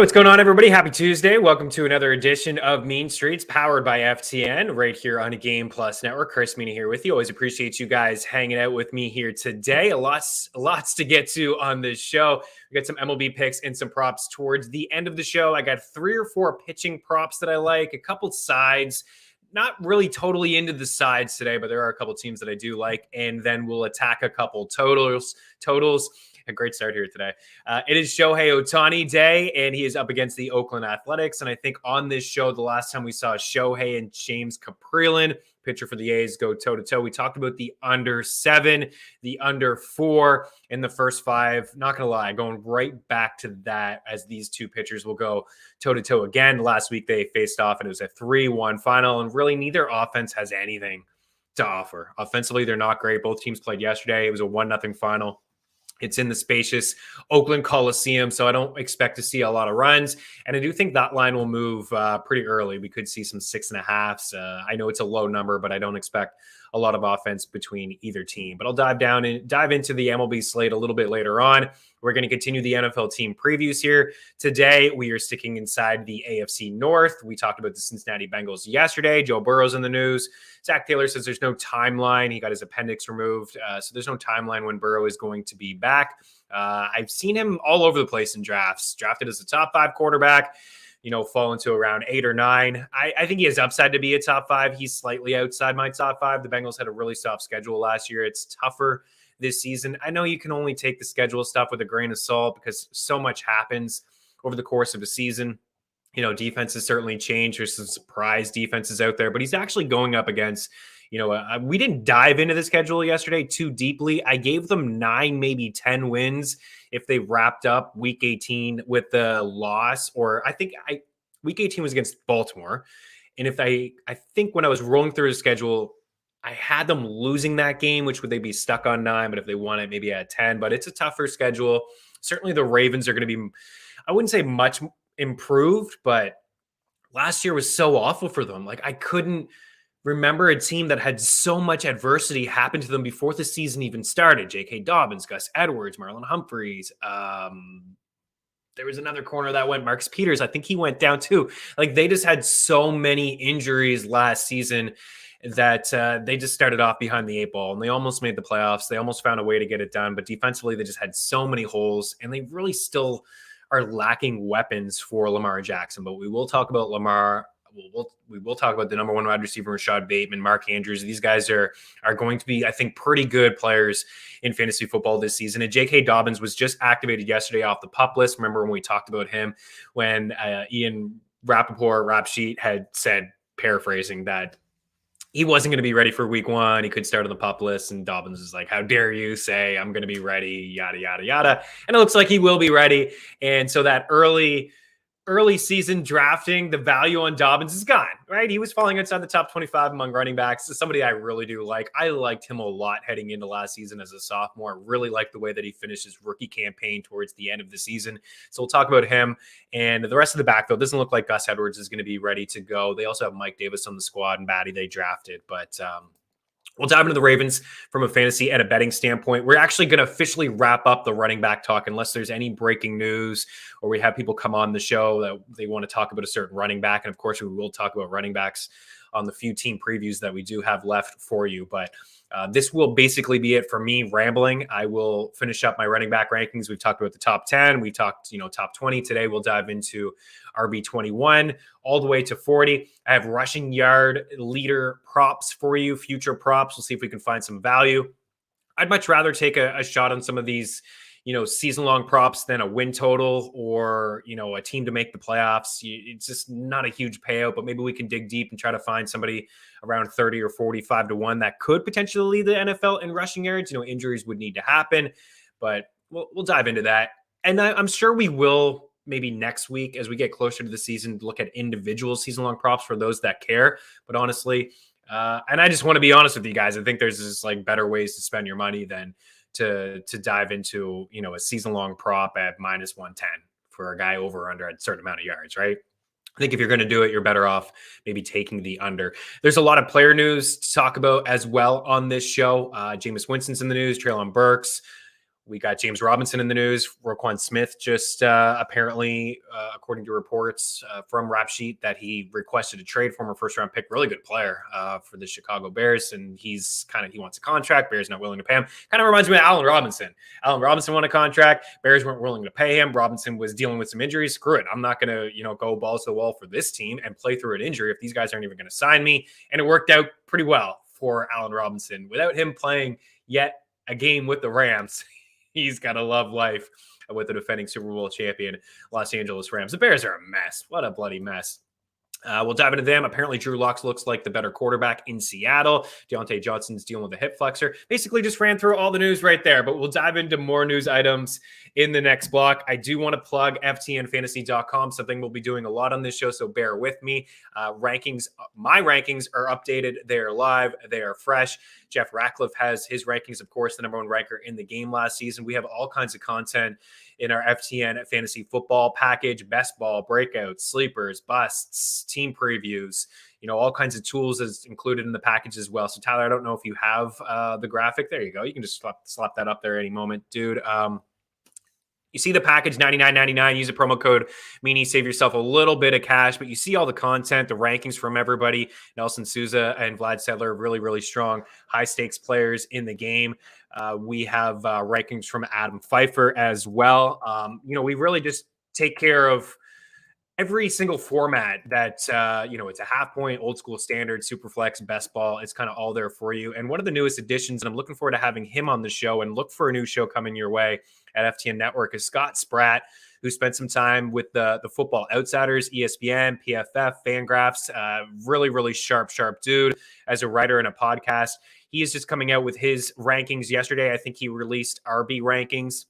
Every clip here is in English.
What's going on, everybody? Happy Tuesday. Welcome to another edition of Mean Streets, powered by FTN, right here on a Game Plus Network. Chris Meaney here with you. Always appreciate you guys hanging out with me here today. Lots to get to on this show. We got some MLB picks and some props towards the end of the show. I got 3 or 4 pitching props that I like, a couple sides. Not really totally into the sides today, but there are a couple teams that I do like, and then we'll attack a couple totals. A great start here today. It is Shohei Ohtani day, and he is up against the Oakland Athletics. And I think on this show, the last time we saw Shohei and James Caprillan, pitcher for the A's, go toe-to-toe, we talked about the under 7, the under 4 in the first 5. Not going to lie, going right back to that as these two pitchers will go toe-to-toe again. Last week, they faced off, and it was a 3-1 final, and really neither offense has anything to offer. Offensively, they're not great. Both teams played yesterday. It was a 1-0 final. It's in the spacious Oakland Coliseum, so I don't expect to see a lot of runs. And I do think that line will move pretty early. We could see some 6.5s. I know it's a low number, but I don't expect a lot of offense between either team. But I'll dive into the MLB slate a little bit later on. We're going to continue the NFL team previews here. Today, we are sticking inside the AFC North. We talked about the Cincinnati Bengals yesterday. Joe Burrow's in the news. Zach Taylor says there's no timeline. He got his appendix removed. So there's no timeline when Burrow is going to be back. I've seen him all over the place in drafts. Drafted as a top 5 quarterback, fall into around 8 or 9. I think he has upside to be a top 5. He's slightly outside my top 5. The Bengals had a really soft schedule last year. It's tougher this season. I know you can only take the schedule stuff with a grain of salt because so much happens over the course of a season. Defenses certainly change. There's some surprise defenses out there, but he's actually going up against, we didn't dive into the schedule yesterday too deeply. I gave them 9, maybe 10 wins if they wrapped up week 18 with the loss, or week 18 was against Baltimore. And I think when I was rolling through the schedule, I had them losing that game, which would they be stuck on 9, but if they won it, maybe at 10. But it's a tougher schedule. Certainly the Ravens are going to be, I wouldn't say much improved, but last year was so awful for them. Like, I couldn't remember a team that had so much adversity happen to them before the season even started. J.K. Dobbins, Gus Edwards, Marlon Humphreys. There was another corner that went, Marcus Peters. I think he went down too. Like, they just had so many injuries last season that they just started off behind the 8 ball, and they almost made the playoffs. They almost found a way to get it done, but defensively they just had so many holes, and they really still are lacking weapons for Lamar Jackson. But we will talk about Lamar. We will talk about the number 1 wide receiver, Rashaad, Bateman, Mark Andrews. These guys are going to be, I think, pretty good players in fantasy football this season. And J.K. Dobbins was just activated yesterday off the PUP list. Remember when we talked about him when Ian Rappaport, Rap Sheet, had said, paraphrasing, that he wasn't going to be ready for week 1. He could start on the PUP list. And Dobbins is like, how dare you say I'm going to be ready, yada, yada, yada. And it looks like he will be ready. And so that early season drafting, the value on Dobbins is gone, right? He was falling outside the top 25 among running backs. It's somebody I really do like. I liked him a lot heading into last season as a sophomore. Really liked the way that he finished his rookie campaign towards the end of the season. So we'll talk about him. And the rest of the backfield doesn't look like Gus Edwards is going to be ready to go. They also have Mike Davis on the squad and Batty they drafted. But we'll dive into the Ravens from a fantasy and a betting standpoint. We're actually going to officially wrap up the running back talk unless there's any breaking news or we have people come on the show that they want to talk about a certain running back. And of course, we will talk about running backs on the few team previews that we do have left for you. But this will basically be it for me rambling. I will finish up my running back rankings. We've talked about the top 10. We talked, top 20. Today we'll dive into RB21 all the way to 40. I have rushing yard leader props for you, future props. We'll see if we can find some value. I'd much rather take a shot on some of these, season-long props than a win total or, a team to make the playoffs. It's just not a huge payout, but maybe we can dig deep and try to find somebody around 30 or 45 to 1 that could potentially lead the NFL in rushing yards. Injuries would need to happen, but we'll dive into that. And I'm sure we will maybe next week as we get closer to the season, look at individual season-long props for those that care. But honestly, and I just want to be honest with you guys, I think there's just better ways to spend your money than to dive into, a season-long prop at -110 for a guy over or under a certain amount of yards, right? I think if you're going to do it, you're better off maybe taking the under. There's a lot of player news to talk about as well on this show. Jameis Winston's in the news, Treylon Burks. We got James Robinson in the news. Roquan Smith just apparently, according to reports from Rap Sheet, that he requested a trade, former first-round pick, really good player for the Chicago Bears, and he wants a contract. Bears not willing to pay him. Kind of reminds me of Allen Robinson. Allen Robinson won a contract. Bears weren't willing to pay him. Robinson was dealing with some injuries. Screw it. I'm not going to go balls to the wall for this team and play through an injury if these guys aren't even going to sign me. And it worked out pretty well for Allen Robinson. Without him playing yet a game with the Rams, he's got to love life with the defending Super Bowl champion Los Angeles Rams. The Bears are a mess. What a bloody mess. We'll dive into them. Apparently, Drew Lock looks like the better quarterback in Seattle. Deontay Johnson's dealing with a hip flexor. Basically, just ran through all the news right there, but we'll dive into more news items in the next block. I do want to plug FTNFantasy.com, something we'll be doing a lot on this show, so bear with me. My rankings are updated. They are live. They are fresh. Jeff Ratcliffe has his rankings, of course, the number one ranker in the game last season. We have all kinds of content in our FTN Fantasy Football package, best ball, breakouts, sleepers, busts, team previews, all kinds of tools is included in the package as well. So Tyler, I don't know if you have the graphic. There you go. You can just slap that up there any moment, dude. You see the package, $99.99. Use the promo code Meaney. Save yourself a little bit of cash, but you see all the content, the rankings from everybody. Nelson Souza and Vlad Sedler, really, really strong, high-stakes players in the game. We have rankings from Adam Pfeiffer as well. We really just take care of every single format that, it's a half point, old school standard, super flex, best ball. It's kind of all there for you. And one of the newest additions, and I'm looking forward to having him on the show, and look for a new show coming your way at FTN Network, is Scott Spratt, who spent some time with the Football Outsiders, ESPN, PFF, Fangraphs, really, really sharp dude as a writer and a podcast. He is just coming out with his rankings yesterday. I think he released RB rankings.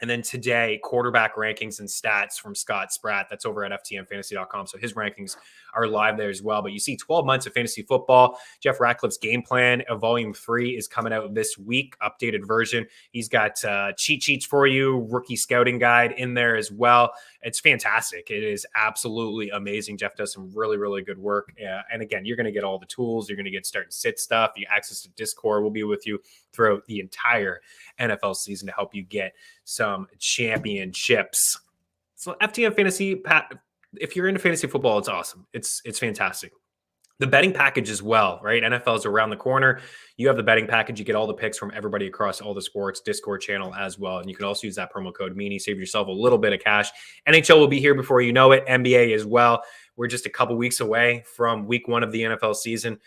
And then today, quarterback rankings and stats from Scott Spratt. That's over at FTNFantasy.com. So his rankings are live there as well. But you see 12 months of fantasy football. Jeff Ratcliffe's game plan of Volume 3 is coming out this week, updated version. He's got cheat sheets for you, rookie scouting guide in there as well. It's fantastic. It is absolutely amazing. Jeff does some really, really good work. And again, you're going to get all the tools. You're going to get start and sit stuff. You access to Discord. We'll be with you throughout the entire NFL season to help you get some championships. So FTN Fantasy, if you're into fantasy football, it's awesome. It's fantastic. The betting package as well, right? NFL is around the corner. You have the betting package. You get all the picks from everybody across all the sports, Discord channel as well. And you can also use that promo code Meaney. Save yourself a little bit of cash. NHL will be here before you know it. NBA as well. We're just a couple weeks away from week 1 of the NFL season.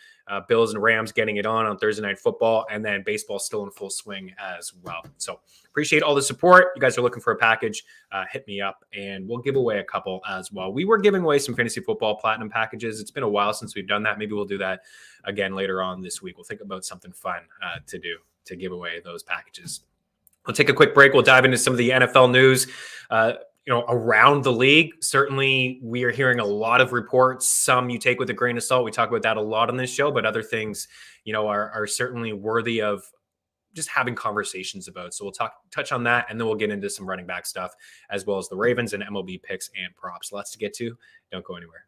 Bills and Rams getting it on Thursday Night Football, and then baseball still in full swing as well. So appreciate all the support. You guys are looking for a package, hit me up, and we'll give away a couple as well. We were giving away some fantasy football platinum packages. It's been a while since we've done that. Maybe we'll do that again later on this week. We'll think about something fun to do to give away those packages. We'll take a quick break. We'll dive into some of the NFL news. Around the league. Certainly, we are hearing a lot of reports. Some you take with a grain of salt. We talk about that a lot on this show, but other things, are certainly worthy of just having conversations about. So we'll touch on that, and then we'll get into some running back stuff, as well as the Ravens and MLB picks and props. Lots to get to. Don't go anywhere.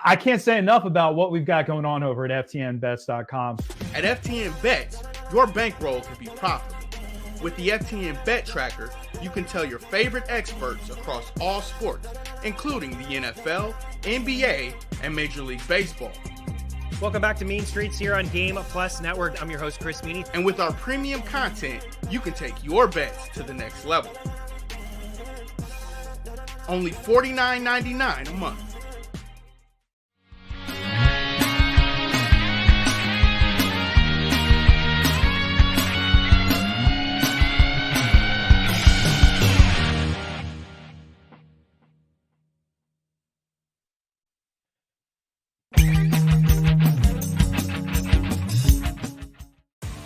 I can't say enough about what we've got going on over at FTNBets.com. At FTN Bets, your bankroll can be profitable. With the FTN Bet Tracker, you can tell your favorite experts across all sports, including the NFL, NBA, and Major League Baseball. Welcome back to Mean Streets here on Game Plus Network. I'm your host, Chris Meaney. And with our premium content, you can take your bets to the next level. Only $49.99 a month.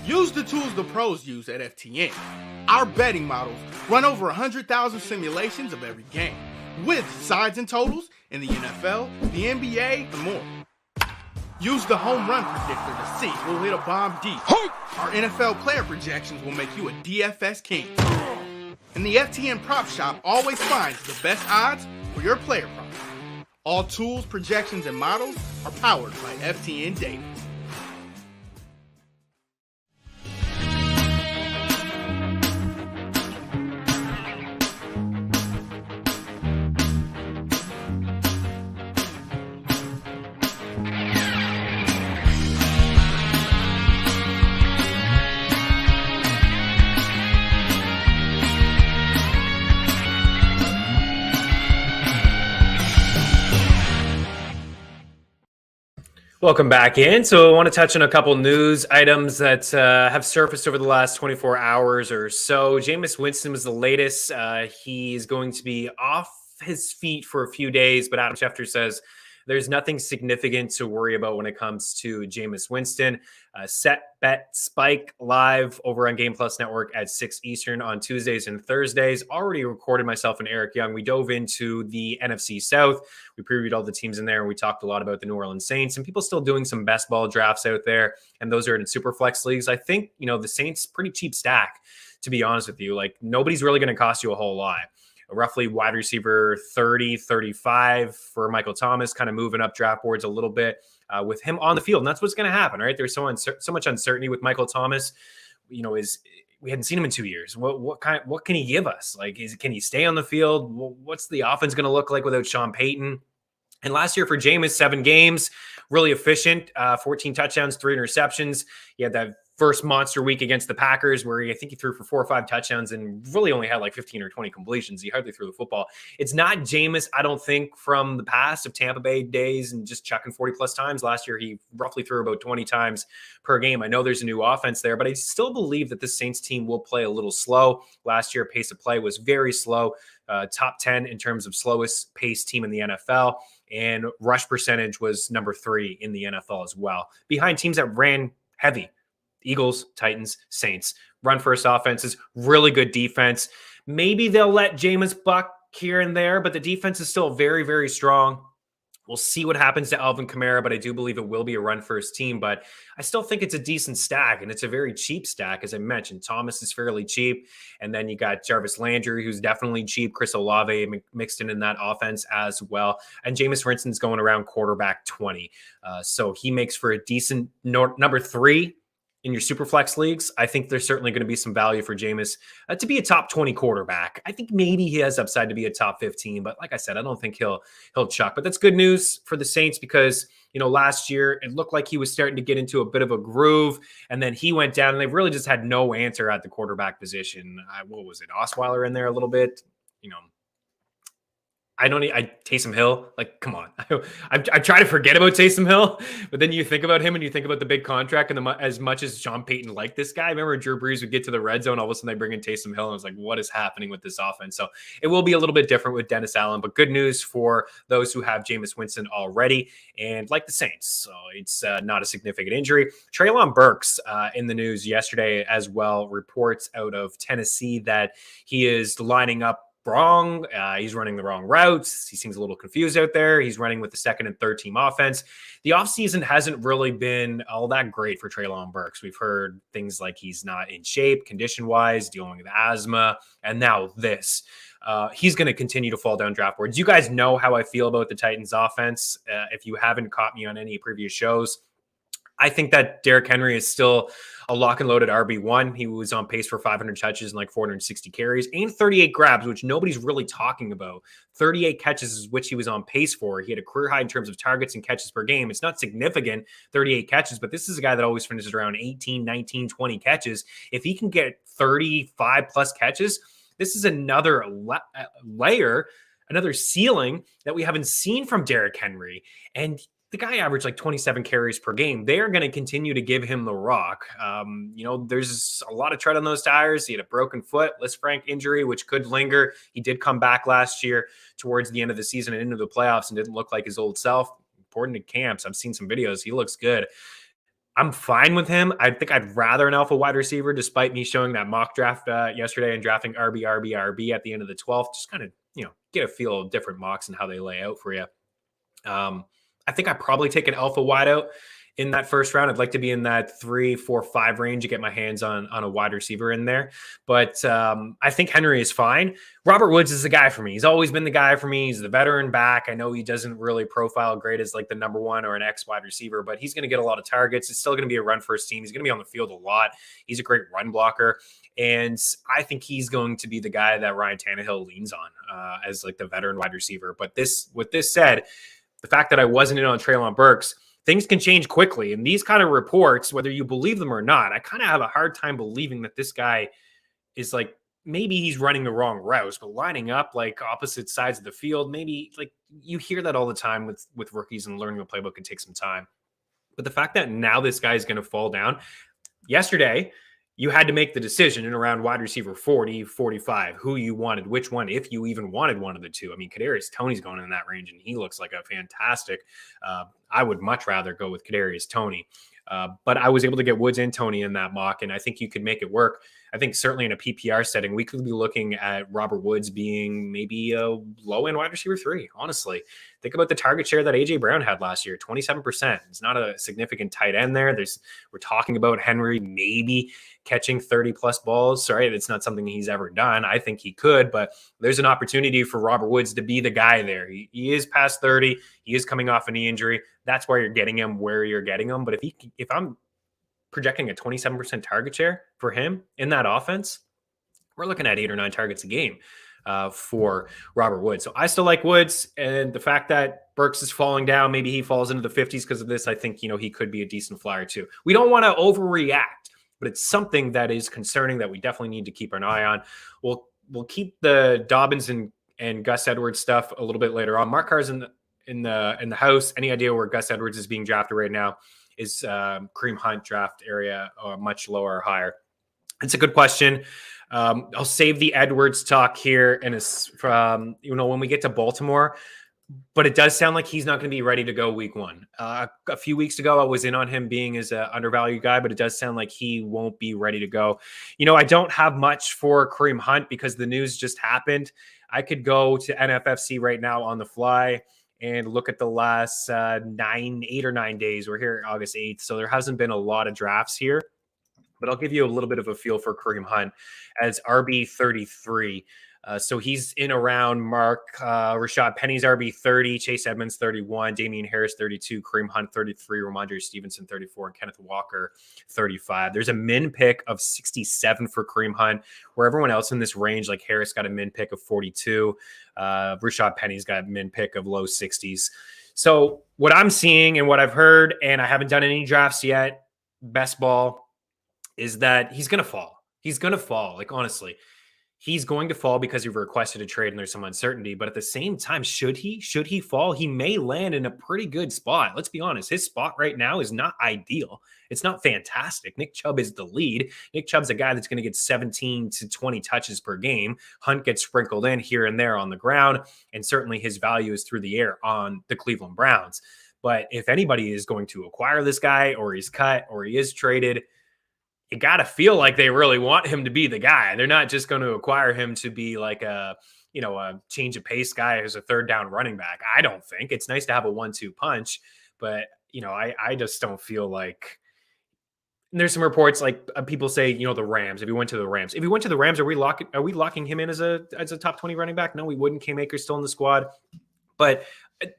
Use the tools the pros use at FTN. Our betting models run over 100,000 simulations of every game, with sides and totals in the NFL, the NBA, and more. Use the home run predictor to see who'll hit a bomb deep. Our NFL player projections will make you a DFS king. And the FTN Prop Shop always finds the best odds for your player props. All tools, projections, and models are powered by FTN Data. Welcome back in. So I want to touch on a couple news items that have surfaced over the last 24 hours or so. Jameis Winston was the latest. He's going to be off his feet for a few days, but Adam Schefter says there's nothing significant to worry about when it comes to Jameis Winston. Set, bet, spike live over on Game Plus Network at 6 Eastern on Tuesdays and Thursdays. Already recorded myself and Eric Young. We dove into the NFC South. We previewed all the teams in there, and we talked a lot about the New Orleans Saints, and people still doing some best ball drafts out there, and those are in super flex leagues. I think, the Saints, pretty cheap stack, to be honest with you. Like, nobody's really going to cost you a whole lot. Roughly wide receiver 30, 35 for Michael Thomas, kind of moving up draft boards a little bit with him on the field. And that's what's going to happen, right? There's so much uncertainty with Michael Thomas. We hadn't seen him in 2 years. What can he give us? Like, can he stay on the field? What's the offense going to look like without Sean Payton? And last year for Jameis, 7 games, really efficient, 14 touchdowns, 3 interceptions. He had that first monster week against the Packers where I think he threw for 4 or 5 touchdowns and really only had like 15 or 20 completions. He hardly threw the football. It's not Jameis, I don't think, from the past of Tampa Bay days and just chucking 40 plus times. Last year, he roughly threw about 20 times per game. I know there's a new offense there, but I still believe that the Saints team will play a little slow. Last year, pace of play was very slow. Top 10 in terms of slowest pace team in the NFL. And rush percentage was number 3 in the NFL as well, behind teams that ran heavy. Eagles, Titans, Saints. Run first offenses, really good defense. Maybe they'll let Jameis buck here and there, but the defense is still very, very strong. We'll see what happens to Alvin Kamara, but I do believe it will be a run first team. But I still think it's a decent stack, and it's a very cheap stack. As I mentioned, Thomas is fairly cheap. And then you got Jarvis Landry, who's definitely cheap. Chris Olave mixed in that offense as well. And Jameis Winston's going around quarterback 20. So he makes for a decent number 3 in your super flex leagues. I think there's certainly going to be some value for Jameis to be a top 20 quarterback. I think maybe he has upside to be a top 15, but like I said, I don't think he'll chuck. But that's good news for the Saints because, last year it looked like he was starting to get into a bit of a groove, and then he went down, and they've really just had no answer at the quarterback position. What was it? Osweiler in there a little bit, Taysom Hill, like, come on. I try to forget about Taysom Hill, but then you think about him and you think about the big contract and as much as Sean Payton liked this guy. I remember Drew Brees would get to the red zone, all of a sudden they bring in Taysom Hill, and I was like, what is happening with this offense? So it will be a little bit different with Dennis Allen, but good news for those who have Jameis Winston already, and like the Saints. So it's not a significant injury. Treylon Burks in the news yesterday as well, reports out of Tennessee that he is lining up wrong. He's running the wrong routes. He seems a little confused out there. He's running with the second and third team offense. The offseason hasn't really been all that great for Treylon Burks. We've heard things like he's not in shape condition-wise, dealing with asthma, and now this. He's going to continue to fall down draft boards. You guys know how I feel about the Titans offense. If you haven't caught me on any previous shows, I think that Derrick Henry is still a lock and loaded RB1. He was on pace for 500 touches and like 460 carries and 38 grabs, which nobody's really talking about. 38 catches is which he was on pace for. He had a career high in terms of targets and catches per game. It's not significant, 38 catches, but this is a guy that always finishes around 18, 19, 20 catches. If he can get 35 plus catches, this is another layer, another ceiling that we haven't seen from Derrick Henry. And the guy averaged like 27 carries per game. They are going to continue to give him the rock. There's a lot of tread on those tires. He had a broken foot, Lisfranc injury, which could linger. He did come back last year towards the end of the season and into the playoffs and didn't look like his old self. According to camps, I've seen some videos. He looks good. I'm fine with him. I think I'd rather an alpha wide receiver, despite me showing that mock draft yesterday and drafting RB at the end of the 12th. Just kind of, get a feel of different mocks and how they lay out for you. I think I probably take an alpha wideout in that first round. I'd like to be in that 3, 4, 5 range to get my hands on a wide receiver in there. But I think Henry is fine. Robert Woods is the guy for me. He's always been the guy for me. He's the veteran back. I know he doesn't really profile great as like the number one or an X wide receiver, but he's going to get a lot of targets. It's still going to be a run first team. He's going to be on the field a lot. He's a great run blocker. And I think he's going to be the guy that Ryan Tannehill leans on as like the veteran wide receiver. But with this said, the fact that I wasn't in on Treylon Burks, things can change quickly. And these kind of reports, whether you believe them or not, I kind of have a hard time believing that this guy is like, maybe he's running the wrong routes, but lining up like opposite sides of the field, maybe like you hear that all the time with rookies, and learning the playbook can take some time. But the fact that now this guy is going to fall down, yesterday, you had to make the decision in around wide receiver 40, 45, who you wanted, which one, if you even wanted one of the two. I mean, Kadarius Toney's going in that range, and he looks like a fantastic. I would much rather go with Kadarius Toney. But I was able to get Woods and Toney in that mock, and I think you could make it work. I think certainly in a PPR setting, we could be looking at Robert Woods being maybe a low-end wide receiver 3, honestly. Think about the target share that A.J. Brown had last year, 27%. It's not a significant tight end there. We're talking about Henry maybe catching 30-plus balls. Right? It's not something he's ever done. I think he could, but there's an opportunity for Robert Woods to be the guy there. He is past 30. He is coming off a knee injury. That's why you're getting him where you're getting him. But if I'm projecting a 27% target share for him in that offense, we're looking at 8 or 9 targets a game for Robert Woods. So I still like Woods, and the fact that Burks is falling down, maybe he falls into the 50s because of this. I think, he could be a decent flyer too. We don't want to overreact, but it's something that is concerning that we definitely need to keep an eye on. We'll keep the Dobbins and Gus Edwards stuff a little bit later on. Mark Carr's in the house. Any idea where Gus Edwards is being drafted right now? Is Kareem Hunt draft area much lower or higher? It's a good question. I'll save the Edwards talk here, and it's from when we get to Baltimore. But it does sound like he's not going to be ready to go week 1. A few weeks ago, I was in on him being as an undervalued guy, but it does sound like he won't be ready to go. I don't have much for Kareem Hunt because the news just happened. I could go to NFFC right now on the fly and look at the last 8 or 9 days. We're here August 8th, so there hasn't been a lot of drafts here. But I'll give you a little bit of a feel for Kareem Hunt as RB 33. So he's in around Rashaad Penny's RB 30, Chase Edmonds 31, Damian Harris 32, Kareem Hunt 33, Ramondre Stevenson 34, and Kenneth Walker 35. There's a min pick of 67 for Kareem Hunt, where everyone else in this range, like Harris, got a min pick of 42. Rashaad Penny's got a min pick of low 60s. So what I'm seeing and what I've heard, and I haven't done any drafts yet, best ball, is that he's going to fall. He's going to fall. Like, honestly, he's going to fall because he requested a trade and there's some uncertainty. But at the same time, should he fall? He may land in a pretty good spot. Let's be honest. His spot right now is not ideal. It's not fantastic. Nick Chubb is the lead. Nick Chubb's a guy that's going to get 17 to 20 touches per game. Hunt gets sprinkled in here and there on the ground. And certainly his value is through the air on the Cleveland Browns. But if anybody is going to acquire this guy, or he's cut, or he is traded, you got to feel like they really want him to be the guy. They're not just going to acquire him to be like a change of pace guy who's a third down running back. I don't think. It's nice to have a 1-2 punch, but I just don't feel like. And there's some reports like people say, the Rams. If he went to the Rams, are we locking him in as a top 20 running back? No, we wouldn't. Cam Akers still in the squad, but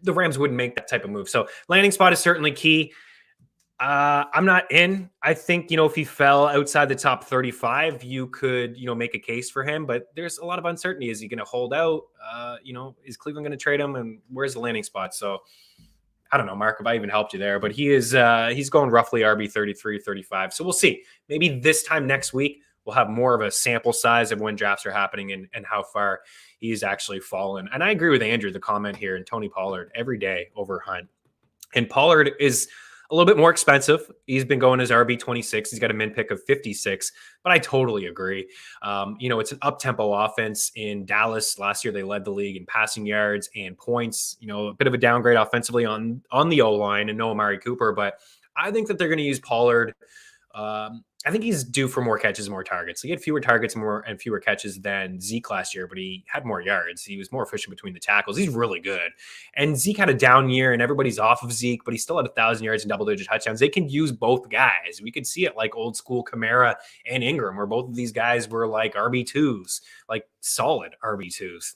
the Rams wouldn't make that type of move. So landing spot is certainly key. I'm not in. I think, if he fell outside the top 35, you could, make a case for him, but there's a lot of uncertainty. Is he going to hold out? Is Cleveland going to trade him, and where's the landing spot? So I don't know, Mark, if I even helped you there, but he's going roughly RB 33, 35. So we'll see. Maybe this time next week, we'll have more of a sample size of when drafts are happening and how far he's actually fallen. And I agree with Andrew, the comment here, and Tony Pollard every day over Hunt. And Pollard is a little bit more expensive. He's been going as RB 26. He's got a min pick of 56, but I totally agree. It's an up-tempo offense in Dallas. Last year, they led the league in passing yards and points. A bit of a downgrade offensively on the O-line and no Amari Cooper, but I think that they're going to use Pollard I think he's due for more catches, more targets. He had fewer targets and fewer catches than Zeke last year, but he had more yards. He was more efficient between the tackles. He's really good. And Zeke had a down year, and everybody's off of Zeke, but he still had 1,000 yards and double-digit touchdowns. They can use both guys. We could see it like old school Kamara and Ingram, where both of these guys were like RB2s, like solid RB2s.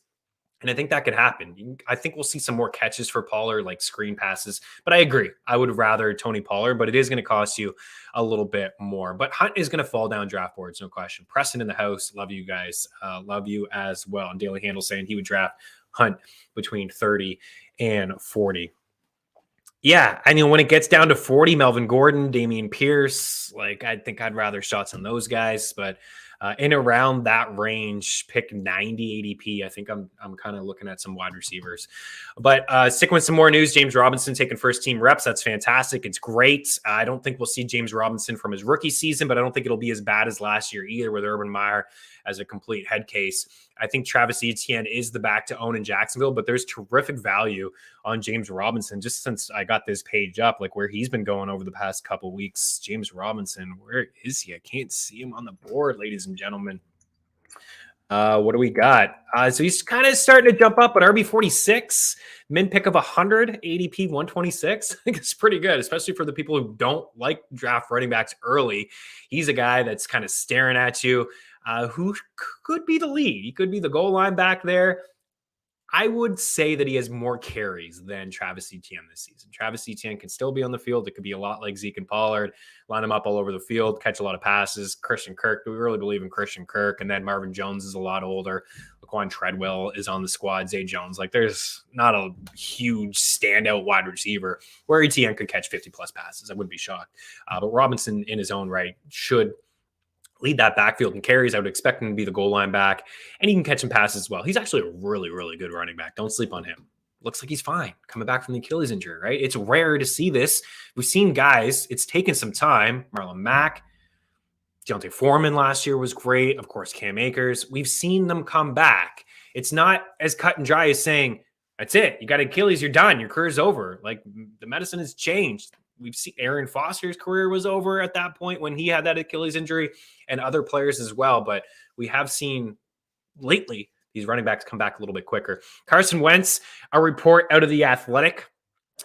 And I think that could happen. I think we'll see some more catches for Pollard, like screen passes. But I agree. I would rather Tony Pollard, but it is going to cost you a little bit more. But Hunt is going to fall down draft boards, no question. Preston in the house. Love you guys. Love you as well. And Daily Handle saying he would draft Hunt between 30 and 40. Yeah, I mean, when it gets down to 40, Melvin Gordon, Dameon Pierce, like I think I'd rather shots on those guys. But in around that range, pick 90 ADP. I think I'm kind of looking at some wide receivers. But sticking with some more news, James Robinson taking first team reps. That's fantastic. It's great. I don't think we'll see James Robinson from his rookie season, but I don't think it'll be as bad as last year either with Urban Meyer as a complete head case. I think Travis Etienne is the back to own in Jacksonville, but there's terrific value on James Robinson. Just since I got this page up, like where he's been going over the past couple of weeks, James Robinson, where is he? I can't see him on the board, ladies and gentlemen. What do we got? So he's kind of starting to jump up, but RB 46, min pick of 100, ADP 126. I think it's pretty good, especially for the people who don't like draft running backs early. He's a guy that's kind of staring at you. Who could be the lead? He could be the goal line back there. I would say that he has more carries than Travis Etienne this season. Travis Etienne can still be on the field. It could be a lot like Zeke and Pollard, line him up all over the field, catch a lot of passes. Christian Kirk, do we really believe in Christian Kirk? And then Marvin Jones is a lot older. Laquan Treadwell is on the squad. Zay Jones, like there's not a huge standout wide receiver where Etienne could catch 50-plus passes. I wouldn't be shocked. But Robinson in his own right should lead that backfield and carries. I would expect him to be the goal line back, and he can catch some passes as well. He's actually a really, really good running back. Don't sleep on him. Looks like he's fine coming back from the Achilles injury, right? It's rare to see this. We've seen guys, it's taken some time. Marlon Mack, Deontay Foreman last year was great. Of course, Cam Akers. We've seen them come back. It's not as cut and dry as saying, that's it. You got Achilles, you're done. Your career's over. Like the medicine has changed. We've seen Aaron Foster's career was over at that point when he had that Achilles injury, and other players as well. But we have seen lately these running backs come back a little bit quicker. Carson Wentz, a report out of The Athletic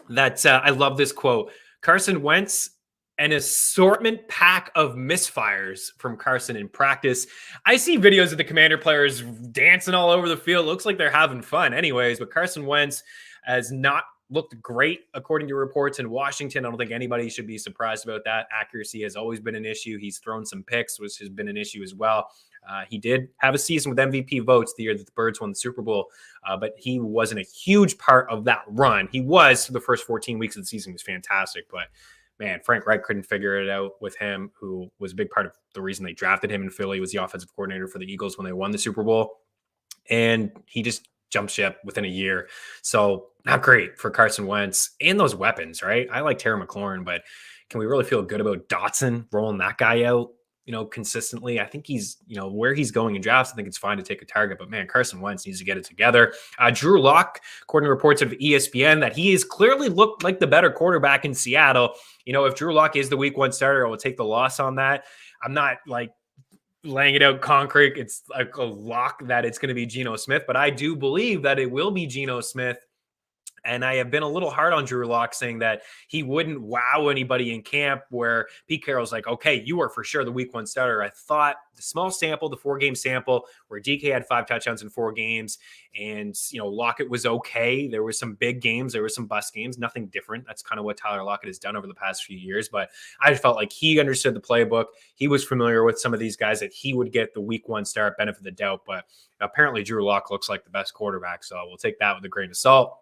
that I love this quote. Carson Wentz, an assortment pack of misfires from Carson in practice. I see videos of the Commander players dancing all over the field. Looks like they're having fun anyways, but Carson Wentz has not looked great, according to reports in Washington. I don't think anybody should be surprised about that. Accuracy has always been an issue. He's thrown some picks, which has been an issue as well. He did have a season with MVP votes the year that the Birds won the Super Bowl, but he wasn't a huge part of that run. He was for the first 14 weeks of the season. He was fantastic, but man, Frank Reich couldn't figure it out with him, who was a big part of the reason they drafted him in Philly. He was the offensive coordinator for the Eagles when they won the Super Bowl, and he just jumped ship within a year. So not great for Carson Wentz and those weapons, right? I like Terry McLaurin, but can we really feel good about Dotson rolling that guy out, consistently? I think he's, where he's going in drafts, I think it's fine to take a target, but man, Carson Wentz needs to get it together. Drew Lock, according to reports of ESPN, that he has clearly looked like the better quarterback in Seattle. If Drew Lock is the week one starter, I will take the loss on that. I'm not like laying it out concrete. It's like a lock that it's going to be Geno Smith, but I do believe that it will be Geno Smith. And I have been a little hard on Drew Lock, saying that he wouldn't wow anybody in camp, where Pete Carroll's like, okay, you are for sure the week one starter. I thought the small sample, the 4-game sample, where DK had 5 touchdowns in 4 games, and, Lockett was okay. There were some big games. There were some bust games, nothing different. That's kind of what Tyler Lockett has done over the past few years. But I felt like he understood the playbook. He was familiar with some of these guys, that he would get the week one start, benefit of the doubt. But apparently Drew Lock looks like the best quarterback. So we'll take that with a grain of salt.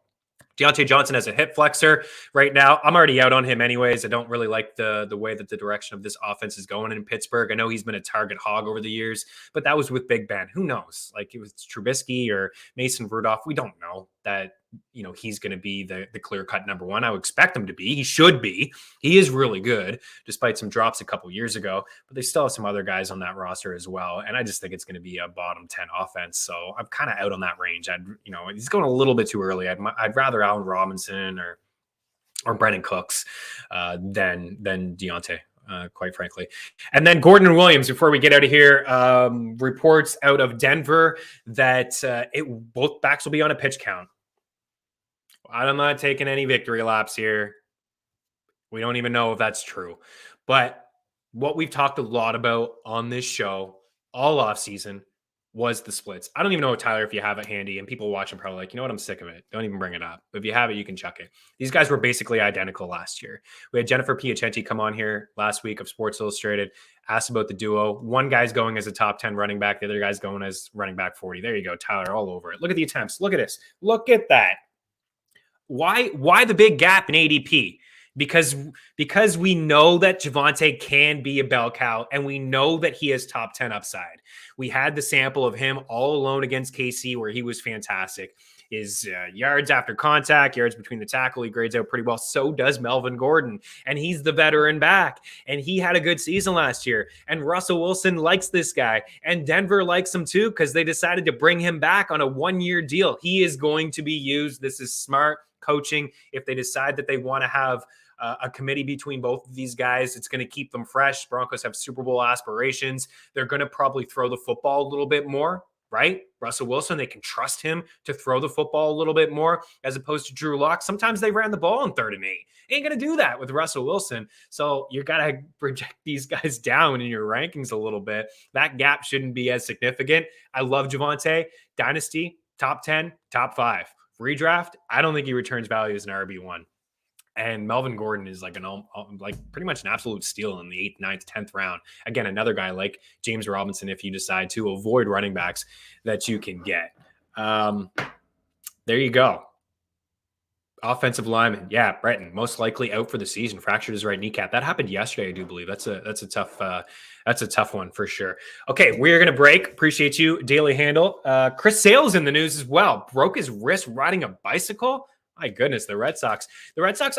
Deontay Johnson has a hip flexor right now. I'm already out on him anyways. I don't really like the way that the direction of this offense is going in Pittsburgh. I know he's been a target hog over the years, but that was with Big Ben. Who knows? Like, it was Trubisky or Mason Rudolph. We don't know that, he's going to be the clear-cut number one. I would expect him to be. He should be. He is really good, despite some drops a couple years ago, but they still have some other guys on that roster as well. And I just think it's going to be a bottom 10 offense. So I'm kind of out on that range. He's going a little bit too early. I'd rather Allen Robinson or Brandon Cooks than Deontay. quite frankly. And then Gordon and Williams, before we get out of here, reports out of Denver that both backs will be on a pitch count. I'm not taking any victory laps here. We don't even know if that's true. But what we've talked a lot about on this show all offseason was the splits. I don't even know, Tyler, if you have it handy, and people watching probably like, you know what, I'm sick of it. Don't even bring it up. But if you have it, you can chuck it. These guys were basically identical last year. We had Jennifer Piacenti come on here last week of Sports Illustrated, asked about the duo. One guy's going as a top 10 running back. The other guy's going as running back 40. There you go, Tyler, all over it. Look at the attempts. Look at this. Look at that. Why the big gap in ADP? Because we know that Javonte can be a bell cow, and we know that he has top 10 upside. We had the sample of him all alone against KC where he was fantastic. His yards after contact, yards between the tackle, he grades out pretty well. So does Melvin Gordon, and he's the veteran back, and he had a good season last year. And Russell Wilson likes this guy, and Denver likes him too because they decided to bring him back on a one-year deal. He is going to be used. This is smart coaching. If they decide that they want to have a committee between both of these guys, it's going to keep them fresh. Broncos have Super Bowl aspirations. They're going to probably throw the football a little bit more, right? Russell Wilson, they can trust him to throw the football a little bit more as opposed to Drew Lock. Sometimes they ran the ball in 3rd and 8. Ain't going to do that with Russell Wilson. So you got to project these guys down in your rankings a little bit. That gap shouldn't be as significant. I love Javonte. Dynasty, top 10, top 5. Redraft, I don't think he returns value as an RB1. And Melvin Gordon is like pretty much an absolute steal in the 8th, 9th, 10th round. Again, another guy like James Robinson, if you decide to avoid running backs that you can get. There you go. Offensive lineman. Yeah, Breton, most likely out for the season. Fractured his right kneecap. That happened yesterday, I do believe. That's a tough one for sure. Okay, we're going to break. Appreciate you, Daily Handle. Chris Sale's in the news as well. Broke his wrist riding a bicycle. My goodness, the Red Sox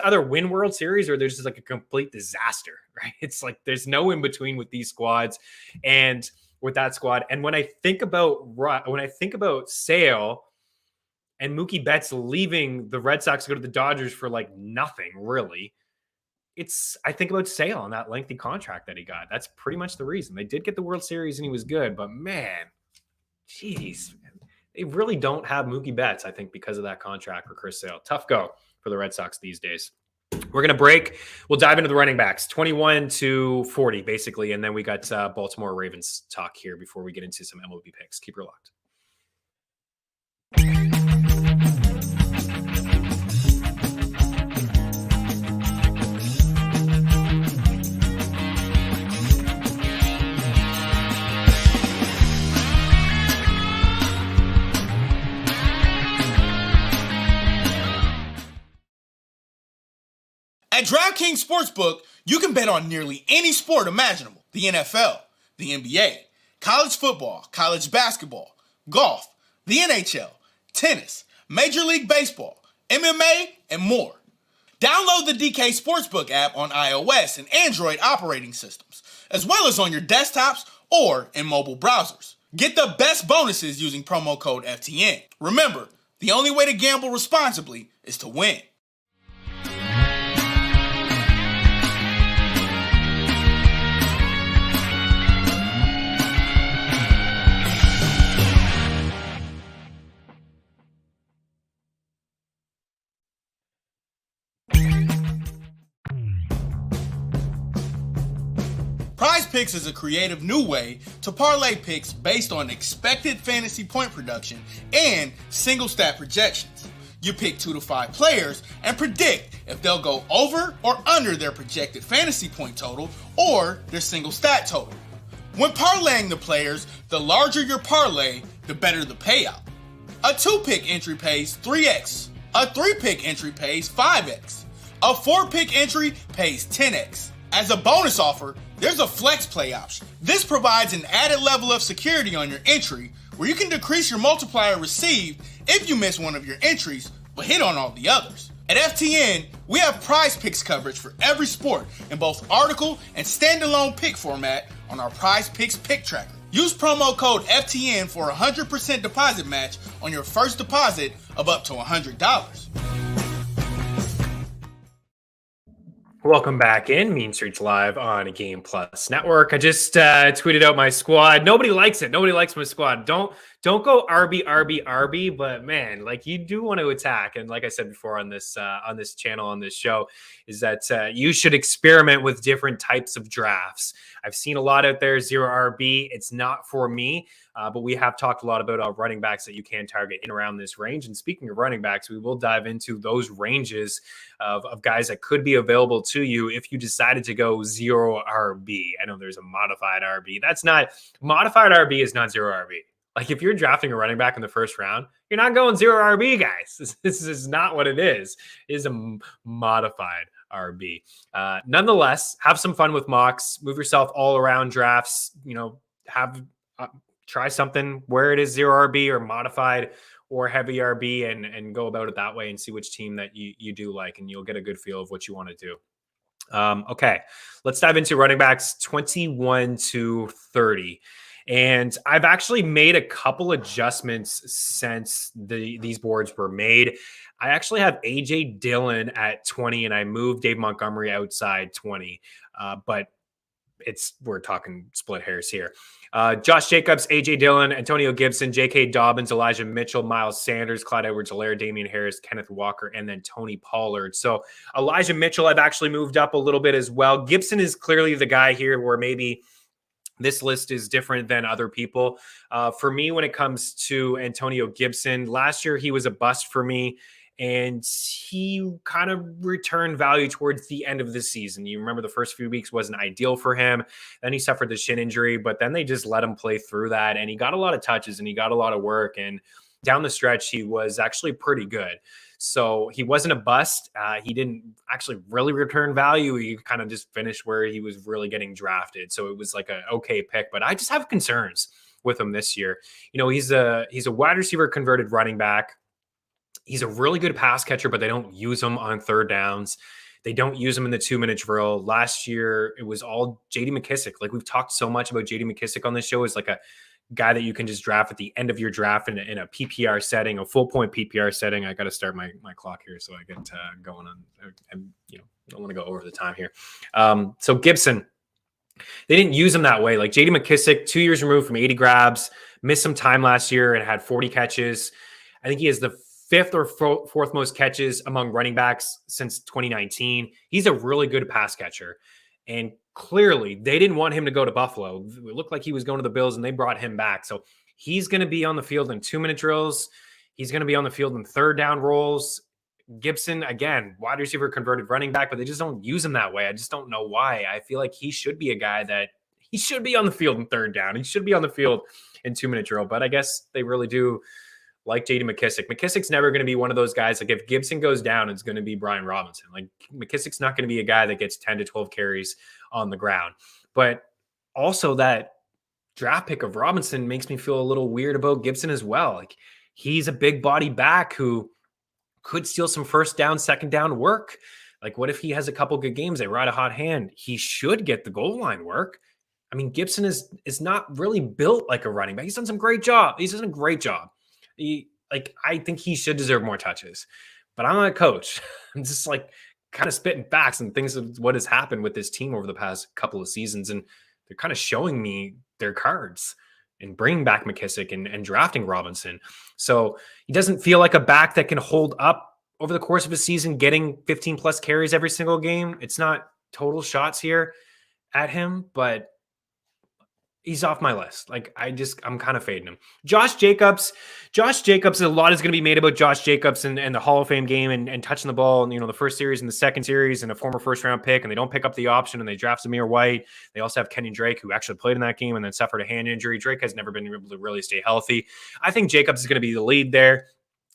either win World Series or there's just like a complete disaster, right? It's like there's no in between with these squads and with that squad. And when I think about Sale and Mookie Betts leaving the Red Sox to go to the Dodgers for like nothing, really, I think about Sale on that lengthy contract that he got. That's pretty much the reason. They did get the World Series and he was good, but man, geez, they really don't have Mookie Betts, I think, because of that contract for Chris Sale. Tough go for the Red Sox these days. We're going to break. We'll dive into the running backs, 21 to 40, basically. And then we got Baltimore Ravens talk here before we get into some MLB picks. Keep her locked. At DraftKings Sportsbook, you can bet on nearly any sport imaginable. The NFL, the NBA, college football, college basketball, golf, the NHL, tennis, Major League Baseball, MMA, and more. Download the DK Sportsbook app on iOS and Android operating systems, as well as on your desktops or in mobile browsers. Get the best bonuses using promo code FTN. Remember, the only way to gamble responsibly is to win. Prize Picks is a creative new way to parlay picks based on expected fantasy point production and single stat projections. You pick 2 to 5 players and predict if they'll go over or under their projected fantasy point total or their single stat total. When parlaying the players, the larger your parlay, the better the payout. A 2-pick entry pays 3x. A 3-pick entry pays 5x. A 4-pick entry pays 10x. As a bonus offer, there's a flex play option. This provides an added level of security on your entry where you can decrease your multiplier received if you miss one of your entries but hit on all the others. At FTN, we have Prize Picks coverage for every sport in both article and standalone pick format on our Prize Picks pick tracker. Use promo code FTN for a 100% deposit match on your first deposit of up to $100. Welcome back in Mean Streets Live on Game Plus Network. I just tweeted out my squad. Nobody likes it. Nobody likes my squad. Don't go RB, but man, like you do want to attack. And like I said before on this channel, on this show, is that you should experiment with different types of drafts. I've seen a lot out there, 0 RB. It's not for me. But we have talked a lot about running backs that you can target in around this range. And speaking of running backs, we will dive into those ranges of guys that could be available to you if you decided to go 0 RB. I know there's a modified RB. Modified RB is not 0 RB. Like if you're drafting a running back in the first round, you're not going 0 RB, guys. This is not what it is. It is a modified RB. Nonetheless, have some fun with mocks. Move yourself all around drafts. Try something where it is 0 RB or modified or heavy RB and go about it that way and see which team that you do like, and you'll get a good feel of what you want to do. Okay, let's dive into running backs 21 to 30. And I've actually made a couple adjustments since these boards were made. I actually have A.J. Dillon at 20, and I moved Dave Montgomery outside 20. But we're talking split hairs here. Josh Jacobs, A.J. Dillon, Antonio Gibson, J.K. Dobbins, Elijah Mitchell, Miles Sanders, Clyde Edwards-Helaire, Damian Harris, Kenneth Walker, and then Tony Pollard. So Elijah Mitchell, I've actually moved up a little bit as well. Gibson is clearly the guy here where maybe this list is different than other people. For me, when it comes to Antonio Gibson, last year he was a bust for me. And he kind of returned value towards the end of the season. You remember the first few weeks wasn't ideal for him. Then he suffered the shin injury, but then they just let him play through that. And he got a lot of touches and he got a lot of work. And down the stretch, he was actually pretty good. So he wasn't a bust. He didn't actually really return value. He kind of just finished where he was really getting drafted. So it was like an okay pick, but I just have concerns with him this year. You know, he's a wide receiver converted running back. He's a really good pass catcher, but they don't use him on third downs. They don't use him in the 2-minute drill. Last year, it was all J.D. McKissic. Like we've talked so much about J.D. McKissic on this show as like a guy that you can just draft at the end of your draft in a PPR setting, a full point PPR setting. I got to start my clock here so I get going on. I don't want to go over the time here. So Gibson, they didn't use him that way. Like J.D. McKissic, 2 years removed from 80 grabs, missed some time last year and had 40 catches. I think he has the 5th or 4th most catches among running backs since 2019. He's a really good pass catcher. And clearly, they didn't want him to go to Buffalo. It looked like he was going to the Bills, and they brought him back. So he's going to be on the field in 2-minute drills. He's going to be on the field in third down rolls. Gibson, again, wide receiver converted running back, but they just don't use him that way. I just don't know why. I feel like he should be a guy that he should be on the field in third down. He should be on the field in 2-minute drill, but I guess they really do like J.D. McKissic. McKissic's never going to be one of those guys. Like if Gibson goes down, it's going to be Brian Robinson. Like McKissic's not going to be a guy that gets 10 to 12 carries on the ground. But also that draft pick of Robinson makes me feel a little weird about Gibson as well. Like he's a big body back who could steal some first down, second down work. Like what if he has a couple good games? They ride a hot hand. He should get the goal line work. I mean, Gibson is not really built like a running back. He's done some great job. He's done a great job. I think he should deserve more touches, but I'm not a coach. I'm just like kind of spitting facts and things of what has happened with this team over the past couple of seasons. And they're kind of showing me their cards and bringing back McKissic and drafting Robinson. So he doesn't feel like a back that can hold up over the course of a season, getting 15 plus carries every single game. It's not total shots here at him, but he's off my list. Like I'm kind of fading him. Josh Jacobs, a lot is going to be made about Josh Jacobs and the Hall of Fame game and touching the ball and, the first series and the second series and a former first round pick, and they don't pick up the option and they draft Zamir White. They also have Kenyon Drake, who actually played in that game and then suffered a hand injury. Drake has never been able to really stay healthy. I think Jacobs is going to be the lead there.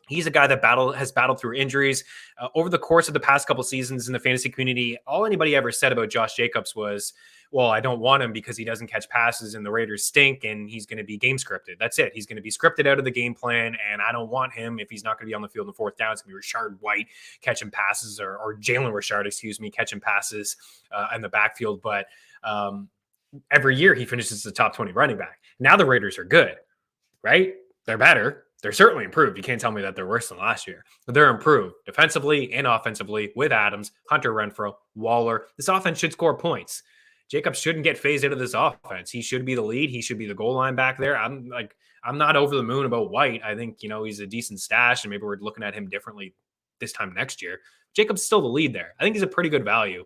He's a guy that has battled through injuries over the course of the past couple seasons in the fantasy community. All anybody ever said about Josh Jacobs was, well, I don't want him because he doesn't catch passes and the Raiders stink and he's going to be game scripted. That's it. He's going to be scripted out of the game plan, and I don't want him if he's not going to be on the field in the fourth down. It's going to be Rashaad White catching passes or Jalen Rashaad, catching passes in the backfield. But every year he finishes the top 20 running back. Now the Raiders are good, right? They're better. They're certainly improved. You can't tell me that they're worse than last year. But they're improved defensively and offensively with Adams, Hunter Renfrow, Waller. This offense should score points. Jacobs shouldn't get phased out of this offense. He should be the lead. He should be the goal line back there. I'm not over the moon about White. I think, he's a decent stash, and maybe we're looking at him differently this time next year. Jacobs still the lead there. I think he's a pretty good value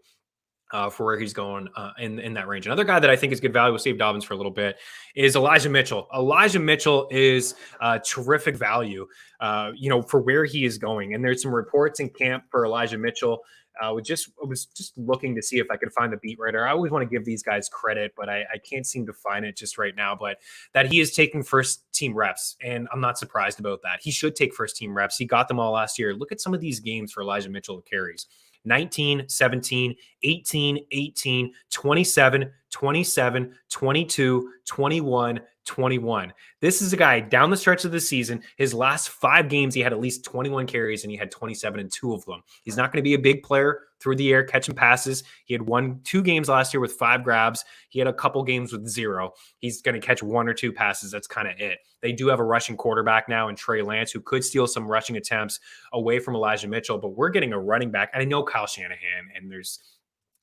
for where he's going in that range. Another guy that I think is good value, we'll save Dobbins for a little bit, is Elijah Mitchell. Elijah Mitchell is terrific value, for where he is going. And there's some reports in camp for Elijah Mitchell. I was just looking to see if I could find the beat writer. I always want to give these guys credit, but I can't seem to find it just right now. But that he is taking first team reps, and I'm not surprised about that. He should take first team reps. He got them all last year. Look at some of these games for Elijah Mitchell carries. 19, 17, 18, 18, 27, 27, 22, 21, 21. This is a guy down the stretch of the season. His last 5 games, he had at least 21 carries and he had 27 in 2 of them. He's not going to be a big player through the air, catching passes. He had 2 games last year with 5 grabs. He had a couple games with 0. He's going to catch 1 or 2 passes. That's kind of it. They do have a rushing quarterback now in Trey Lance, who could steal some rushing attempts away from Elijah Mitchell, but we're getting a running back. And I know Kyle Shanahan, and there's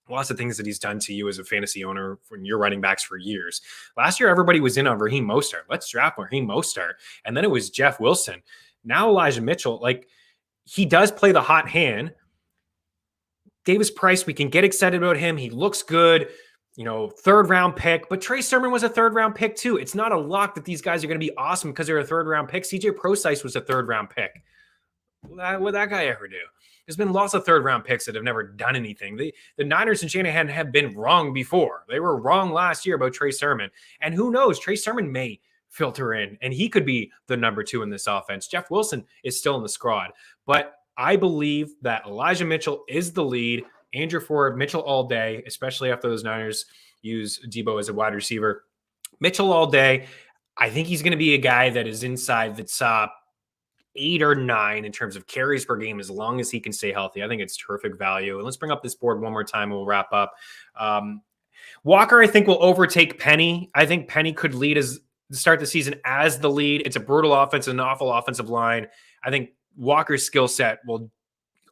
lots of things that he's done to you as a fantasy owner when you're running backs for years. Last year, everybody was in on Raheem Mostert. Let's draft Raheem Mostert. And then it was Jeff Wilson. Now Elijah Mitchell, he does play the hot hand. Davis Price, we can get excited about him. He looks good, 3rd round pick, but Trey Sermon was a 3rd round pick too. It's not a lock that these guys are going to be awesome because they're a 3rd round pick. CJ Prosise was a 3rd round pick. What would that guy ever do? There's been lots of 3rd round picks that have never done anything. The Niners and Shanahan have been wrong before. They were wrong last year about Trey Sermon. And who knows, Trey Sermon may filter in and he could be the number 2 in this offense. Jeff Wilson is still in the squad, but I believe that Elijah Mitchell is the lead. Andrew Ford, Mitchell all day, especially after those Niners use Debo as a wide receiver. Mitchell all day. I think he's going to be a guy that is inside the top 8 or 9 in terms of carries per game as long as he can stay healthy. I think it's terrific value. And let's bring up this board one more time and we'll wrap up. Walker, I think, will overtake Penny. I think Penny could start the season as the lead. It's a brutal offense, an awful offensive line. I think Walker's skill set will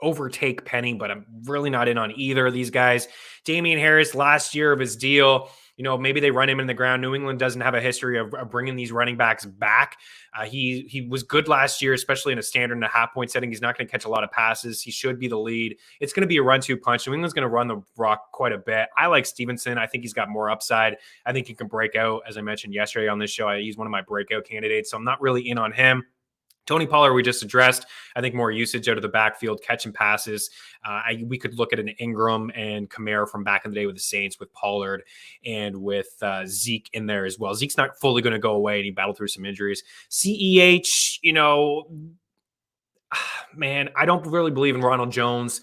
overtake Penny, but I'm really not in on either of these guys. Damian Harris, last year of his deal, maybe they run him in the ground. New England doesn't have a history of bringing these running backs back. He was good last year, especially in a standard and a half point setting. He's not going to catch a lot of passes. He should be the lead. It's going to be a 1-2 punch. New England's going to run the rock quite a bit. I like Stevenson. I think he's got more upside. I think he can break out. As I mentioned yesterday on this show, he's one of my breakout candidates, so I'm not really in on him. Tony Pollard, we just addressed. I think more usage out of the backfield, catching passes. We could look at an Ingram and Kamara from back in the day with the Saints, with Pollard and with Zeke in there as well. Zeke's not fully going to go away, and he battled through some injuries. CEH, man, I don't really believe in Ronald Jones.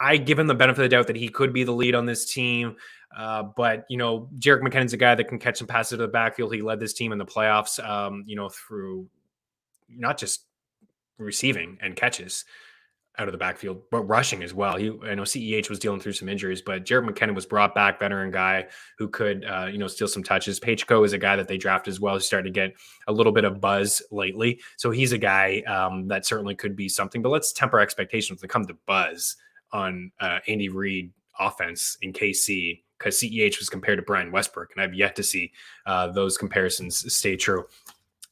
I give him the benefit of the doubt that he could be the lead on this team. But Jerick McKinnon's a guy that can catch some passes to the backfield. He led this team in the playoffs, through not just receiving and catches out of the backfield, but rushing as well. I know CEH was dealing through some injuries, but Jerick McKinnon was brought back, veteran guy who could, steal some touches. Pacheco is a guy that they drafted as well. He's starting to get a little bit of buzz lately. So he's a guy that certainly could be something, but let's temper expectations when it comes to buzz on Andy Reid offense in KC, because CEH was compared to Brian Westbrook, and I've yet to see those comparisons stay true.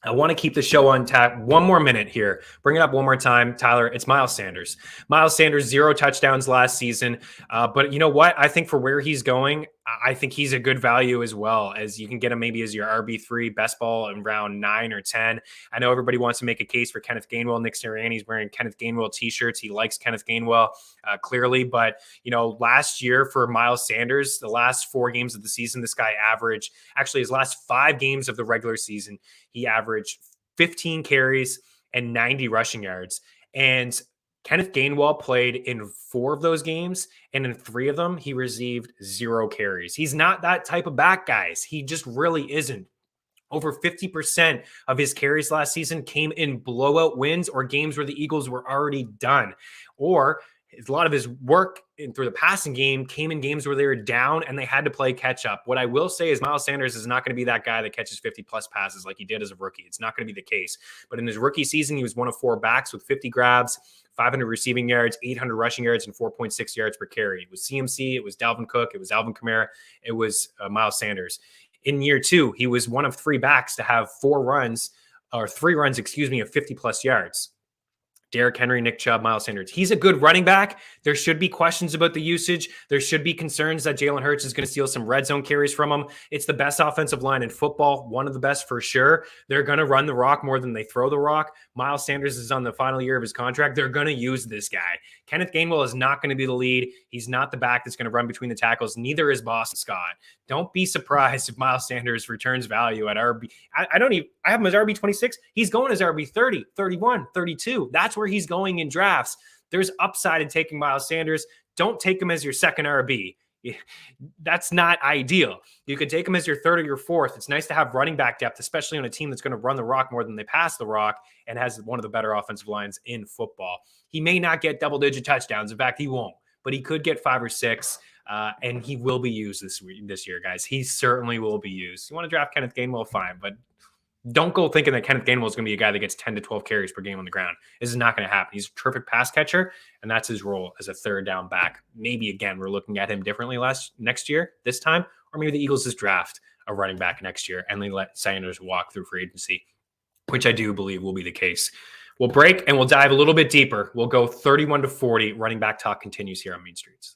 I want to keep the show on tap. One more minute here. Bring it up one more time, Tyler. It's Miles Sanders. Miles Sanders, 0 touchdowns last season. But you know what? I think for where he's going, I think he's a good value as well, as you can get him maybe as your RB3 best ball in round 9 or 10. I know everybody wants to make a case for Kenneth Gainwell. Nick Sirianni's wearing Kenneth Gainwell t-shirts. He likes Kenneth Gainwell clearly. But, last year for Miles Sanders, the last 4 games of the season, this guy averaged, actually his last 5 games of the regular season, he averaged 15 carries and 90 rushing yards. And Kenneth Gainwell played in 4 of those games, and in 3 of them, he received 0 carries. He's not that type of back, guys. He just really isn't. Over 50% of his carries last season came in blowout wins or games where the Eagles were already done. Or A lot of his work through the passing game came in games where they were down and they had to play catch up. What I will say is Miles Sanders is not going to be that guy that catches 50 plus passes like he did as a rookie. It's not going to be the case. But in his rookie season, he was one of 4 backs with 50 grabs, 500 receiving yards, 800 rushing yards, and 4.6 yards per carry. It was CMC, it was Dalvin Cook, it was Alvin Kamara, it was Miles Sanders. In year 2, he was one of 3 backs to have 3 runs, of 50 plus yards. Derrick Henry, Nick Chubb, Miles Sanders. He's a good running back. There should be questions about the usage. There should be concerns that Jalen Hurts is going to steal some red zone carries from him. It's the best offensive line in football, one of the best for sure. They're going to run the rock more than they throw the rock. Miles Sanders is on the final year of his contract. They're going to use this guy. Kenneth Gainwell is not going to be the lead. He's not the back that's going to run between the tackles. Neither is Boston Scott. Don't be surprised if Miles Sanders returns value at RB. I have him as RB 26. He's going as RB 30, 31, 32. That's where he's going in drafts. There's upside in taking Miles Sanders. Don't take him as your second RB. That's not ideal. You could take him as your 3rd or your 4th. It's nice to have running back depth, especially on a team that's going to run the rock more than they pass the rock and has one of the better offensive lines in football. He may not get double-digit touchdowns. In fact, he won't. But he could get 5 or 6, and he will be used this year, guys. He certainly will be used. You want to draft Kenneth Gainwell, fine, but don't go thinking that Kenneth Gainwell is going to be a guy that gets 10 to 12 carries per game on the ground. This is not going to happen. He's a terrific pass catcher, and that's his role as a 3rd down back. Maybe, again, we're looking at him differently next year, this time, or maybe the Eagles just draft a running back next year and they let Sanders walk through free agency, which I do believe will be the case. We'll break and we'll dive a little bit deeper. We'll go 31 to 40. Running back talk continues here on Mean Streets.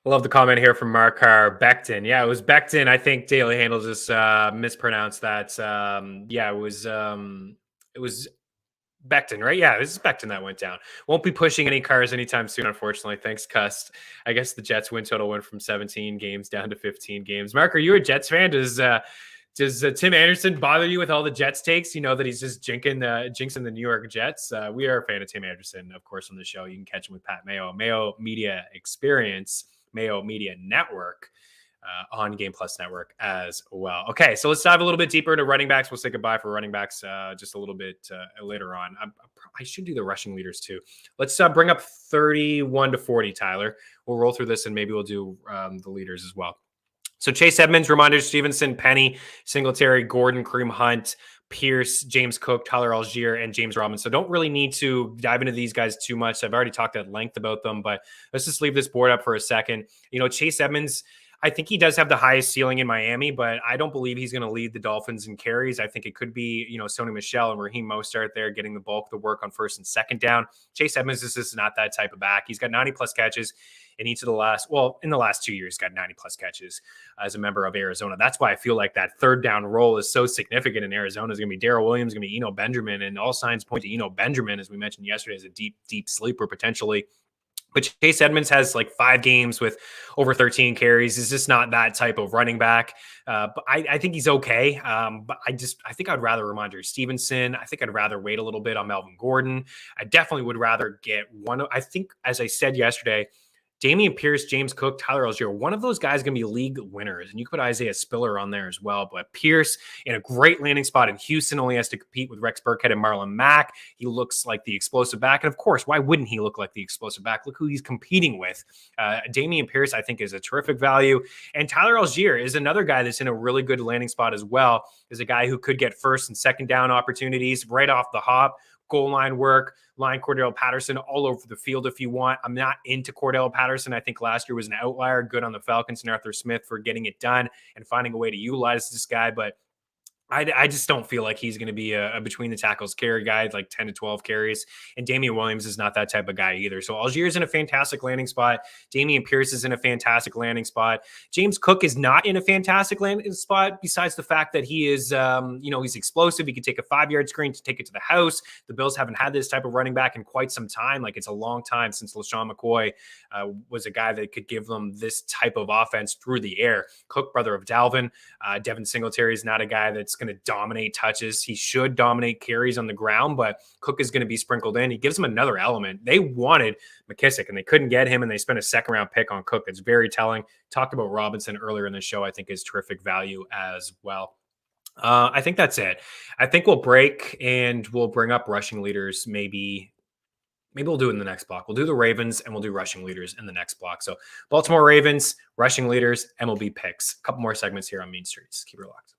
I love the comment here from Markar Becton. Yeah, it was Becton. I think Daily Handle just mispronounced that. It was Becton, right? Yeah, this is Becton that went down. Won't be pushing any cars anytime soon, unfortunately. Thanks, Cust. I guess the Jets win total went from 17 games down to 15 games. Mark, are you a Jets fan? Does Tim Anderson bother you with all the Jets takes? You know that he's just jinxing the New York Jets. We are a fan of Tim Anderson, of course, on the show. You can catch him with Pat Mayo, Mayo Media Experience, Mayo Media Network, on Game Plus Network as well. Okay, so let's dive a little bit deeper into running backs. We'll say goodbye for running backs just a little bit later on. I should do the rushing leaders too. Let's bring up 31 to 40, Tyler. We'll roll through this and maybe we'll do the leaders as well. So Chase Edmonds, Ramondre Stevenson, Penny, Singletary, Gordon, Kareem Hunt, Pierce, James Cook, Tyler Algier, and James Robinson. So don't really need to dive into these guys too much. I've already talked at length about them, but let's just leave this board up for a second. You know, Chase Edmonds, I think he does have the highest ceiling in Miami, but I don't believe he's going to lead the Dolphins in carries. I think it could be, Sony Michel and Raheem Mostert there getting the bulk of the work on first and second down. Chase Edmonds is not that type of back. He's got 90 plus catches in each of in the last 2 years, got 90 plus catches as a member of Arizona. That's why I feel like that third down role is so significant in Arizona. Is going to be Darrell Williams, going to be Eno Benjamin, and all signs point to Eno Benjamin, as we mentioned yesterday, as a deep, deep sleeper potentially. But Chase Edmonds has like 5 games with over 13 carries. He's just not that type of running back. But I think he's okay. But I think I'd rather Ramondre Stevenson. I think I'd rather wait a little bit on Melvin Gordon. I definitely would rather get I think, as I said yesterday, Dameon Pierce, James Cook, Tyler Algier, one of those guys is going to be league winners. And you could put Isaiah Spiller on there as well. But Pierce in a great landing spot in Houston, only has to compete with Rex Burkhead and Marlon Mack. He looks like the explosive back. And of course, why wouldn't he look like the explosive back? Look who he's competing with. Dameon Pierce, I think, is a terrific value. And Tyler Algier is another guy that's in a really good landing spot as well. Is a guy who could get first and second down opportunities right off the hop. Goal line work, line Cordell Patterson all over the field if you want. I'm not into Cordell Patterson. I think last year was an outlier. Good on the Falcons and Arthur Smith for getting it done and finding a way to utilize this guy. But I just don't feel like he's going to be a between the tackles carry guy, like 10 to 12 carries. And Damian Williams is not that type of guy either. So Algier's in a fantastic landing spot. Dameon Pierce is in a fantastic landing spot. James Cook is not in a fantastic landing spot, besides the fact that he is, he's explosive. He can take a 5-yard screen to take it to the house. The Bills haven't had this type of running back in quite some time. Like, it's a long time since LaShawn McCoy was a guy that could give them this type of offense through the air. Cook, brother of Dalvin. Devin Singletary is not a guy that's going to dominate touches. He should dominate carries on the ground, but Cook is going to be sprinkled in. He gives them another element. They wanted McKissick and they couldn't get him, and they spent a second-round pick on Cook. It's very telling. Talked about Robinson earlier in the show. I think is terrific value as well. I think that's it. I think we'll break and we'll bring up rushing leaders. Maybe we'll do it in the next block. We'll do the Ravens and we'll do rushing leaders in the next block. So Baltimore Ravens, rushing leaders, MLB picks. A couple more segments here on Mean Streets. Keep it locked.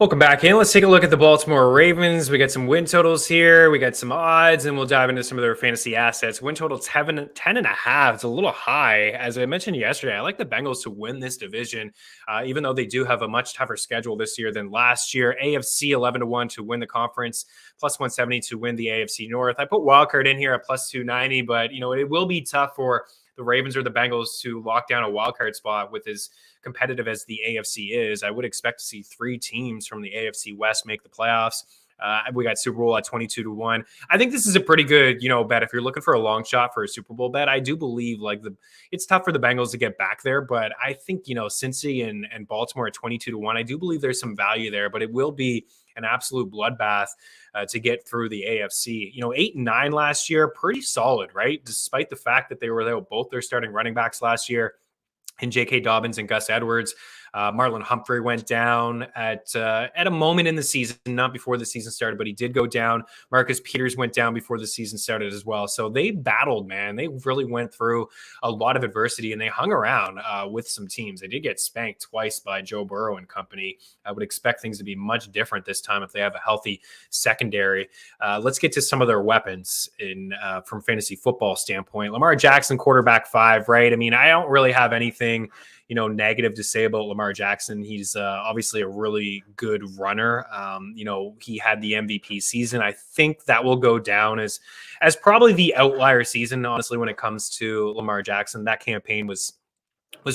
Welcome back in. Let's take a look at the Baltimore Ravens. We got some win totals here. We got some odds, and we'll dive into some of their fantasy assets. Win total 10.5. It's a little high. As I mentioned yesterday, I like the Bengals to win this division, even though they do have a much tougher schedule this year than last year. AFC 11-1 to win the conference, plus 170 to win the AFC North. I put wildcard in here at plus 290, but it will be tough for the Ravens or the Bengals to lock down a wildcard spot with as competitive as the AFC is. I would expect to see 3 teams from the AFC West make the playoffs. We got Super Bowl at 22-1. I think this is a pretty good, bet. If you're looking for a long shot for a Super Bowl bet, I do believe it's tough for the Bengals to get back there, but I think, Cincy and Baltimore at 22-1, I do believe there's some value there, but it will be an absolute bloodbath to get through the AFC. 8-9 last year, pretty solid, right? Despite the fact that they were there with both their starting running backs last year, and J.K. Dobbins and Gus Edwards. Marlon Humphrey went down at a moment in the season, not before the season started, but he did go down. Marcus Peters went down before the season started as well. So they battled, man. They really went through a lot of adversity, and they hung around with some teams. They did get spanked twice by Joe Burrow and company. I would expect things to be much different this time if they have a healthy secondary. Let's get to some of their weapons from fantasy football standpoint. Lamar Jackson, quarterback 5, right? I mean, I don't really have anything negative to say about Lamar Jackson. He's obviously a really good runner. He had the MVP season. I think that will go down as probably the outlier season, honestly, when it comes to Lamar Jackson. That campaign was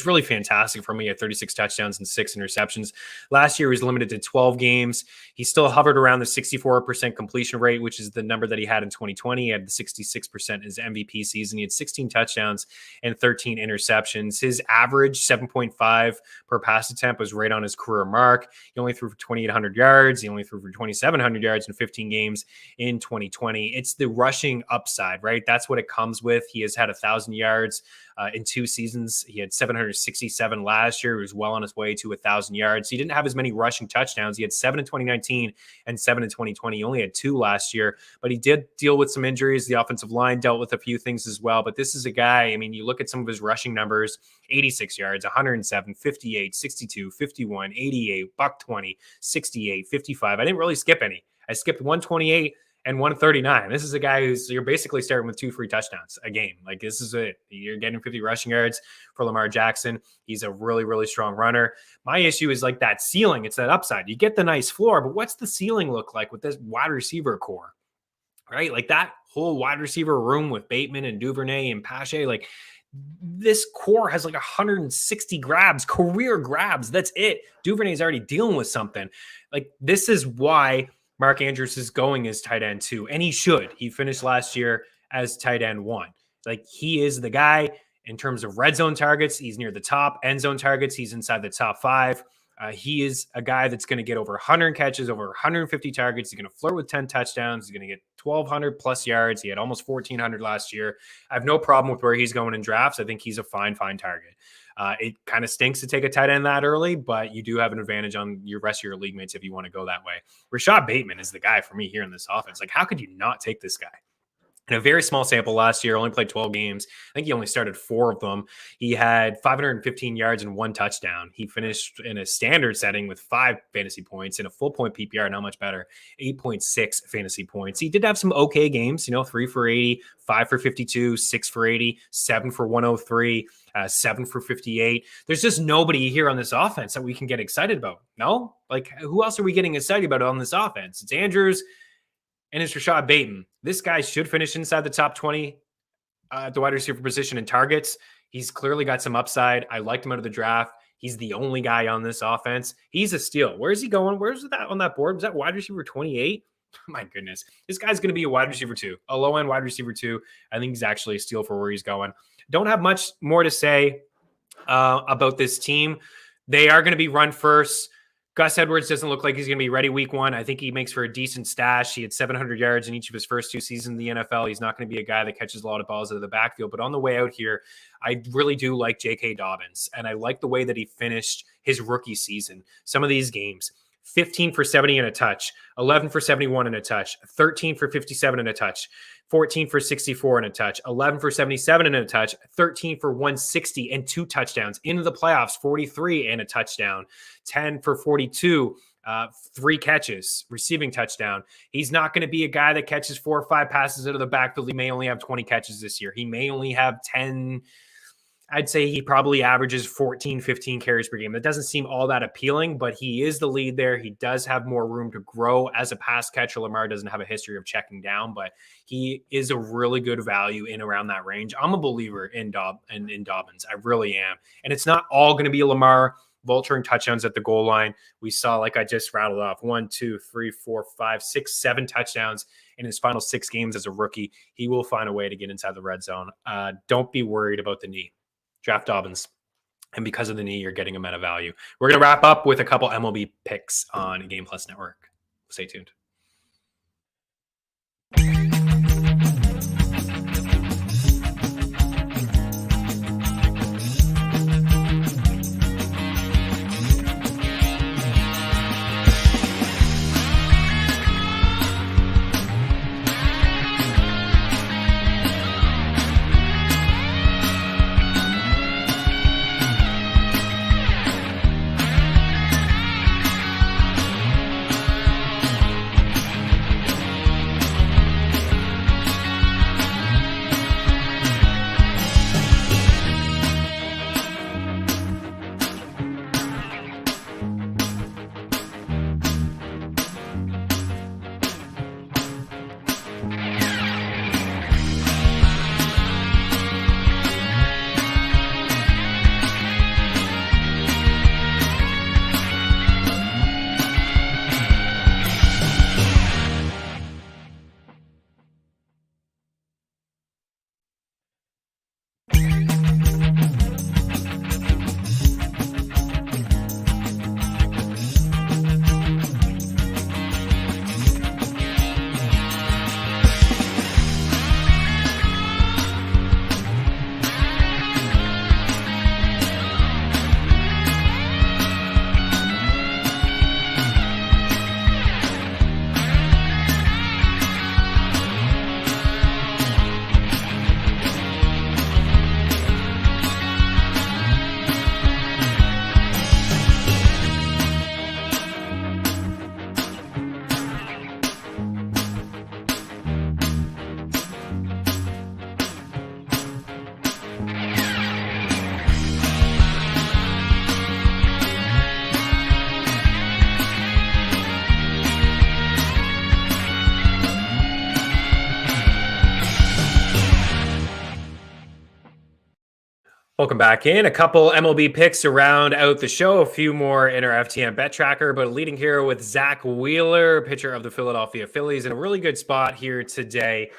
really fantastic for me at 36 touchdowns and 6 interceptions. Last year, he was limited to 12 games. He still hovered around the 64% completion rate, which is the number that he had in 2020. He had the 66% in his MVP season. He had 16 touchdowns and 13 interceptions. His average 7.5 per pass attempt was right on his career mark. He only threw for 2,800 yards. He only threw for 2,700 yards in 15 games in 2020. It's the rushing upside, right? That's what it comes with. He has had 1,000 yards in 2 seasons. He had 767 last year. He was well on his way to 1,000 yards. He didn't have as many rushing touchdowns. He had 7 in 2019 and 7 in 2020. He only had 2 last year, but he did deal with some injuries. The offensive line dealt with a few things as well. But this is a guy, I mean, you look at some of his rushing numbers: 86 yards, 107, 58, 62, 51, 88, $120, 68, 55. I didn't really skip any. I skipped 128 and 139. This is a guy you're basically starting with 2 free touchdowns a game. Like, this is it. You're getting 50 rushing yards for Lamar Jackson. He's a really, really strong runner. My issue is like that ceiling. It's that upside. You get the nice floor, but what's the ceiling look like with this wide receiver core, right? Like that whole wide receiver room with Bateman and Duvernay and Pache, like this core has like 160 grabs, career grabs. That's it. Duvernay's already dealing with something. Like, this is why Mark Andrews is going as tight end 2, and he should. He finished last year as tight end 1. Like, he is the guy in terms of red zone targets. He's near the top. End zone targets, he's inside the top 5. He is a guy that's going to get over 100 catches, over 150 targets. He's going to flirt with 10 touchdowns. He's going to get 1,200 plus yards. He had almost 1,400 last year. I have no problem with where he's going in drafts. I think he's a fine target. It kind of stinks to take a tight end that early, but you do have an advantage on your rest of your league mates if you want to go that way. Rashaad Bateman is the guy for me here in this offense. Like, how could you not take this guy? In a very small sample last year, only played 12 games. I think he only started 4 of them. He had 515 yards and 1 touchdown. He finished in a standard setting with 5 fantasy points. In a full point PPR, not much better, 8.6 fantasy points. He did have some okay games, 3 for 80, 5 for 52, 6 for 80, 7 for 103, 7 for 58. There's just nobody here on this offense that we can get excited about. No? Like, who else are we getting excited about on this offense? It's Andrews and it's Rashaad Bateman. This guy should finish inside the top 20 at the wide receiver position in targets. He's clearly got some upside. I liked him out of the draft. He's the only guy on this offense. He's a steal. Where's he going? Where's that on that board? Was that wide receiver 28? My goodness. This guy's going to be a wide receiver 2, a low-end wide receiver 2. I think he's actually a steal for where he's going. Don't have much more to say about this team. They are going to be run first. Gus Edwards doesn't look like he's going to be ready week 1. I think he makes for a decent stash. He had 700 yards in each of his first 2 seasons in the NFL. He's not going to be a guy that catches a lot of balls out of the backfield. But on the way out here, I really do like J.K. Dobbins. And I like the way that he finished his rookie season. Some of these games, 15 for 70 and a touch, 11 for 71 and a touch, 13 for 57 and a touch, 14 for 64 and a touch, 11 for 77 and a touch, 13 for 160 and 2 touchdowns. Into the playoffs, 43 and a touchdown, 10 for 42, 3 catches, receiving touchdown. He's not going to be a guy that catches 4 or 5 passes out of the backfield. He may only have 20 catches this year. He may only have 10. I'd say he probably averages 14, 15 carries per game. That doesn't seem all that appealing, but he is the lead there. He does have more room to grow as a pass catcher. Lamar doesn't have a history of checking down, but he is a really good value in around that range. I'm a believer in Dobbins. I really am. And it's not all going to be Lamar vulturing touchdowns at the goal line. We saw, like I just rattled off, 1, 2, 3, 4, 5, 6, 7 touchdowns in his final 6 games as a rookie. He will find a way to get inside the red zone. Don't be worried about the knee. Draft Dobbins. And because of the knee, you're getting him at a value. We're going to wrap up with a couple MLB picks on Game Plus Network. Stay tuned. Welcome back in. A couple MLB picks to round out the show. A few more in our FTN bet tracker, but leading here with Zach Wheeler, pitcher of the Philadelphia Phillies, in a really good spot here today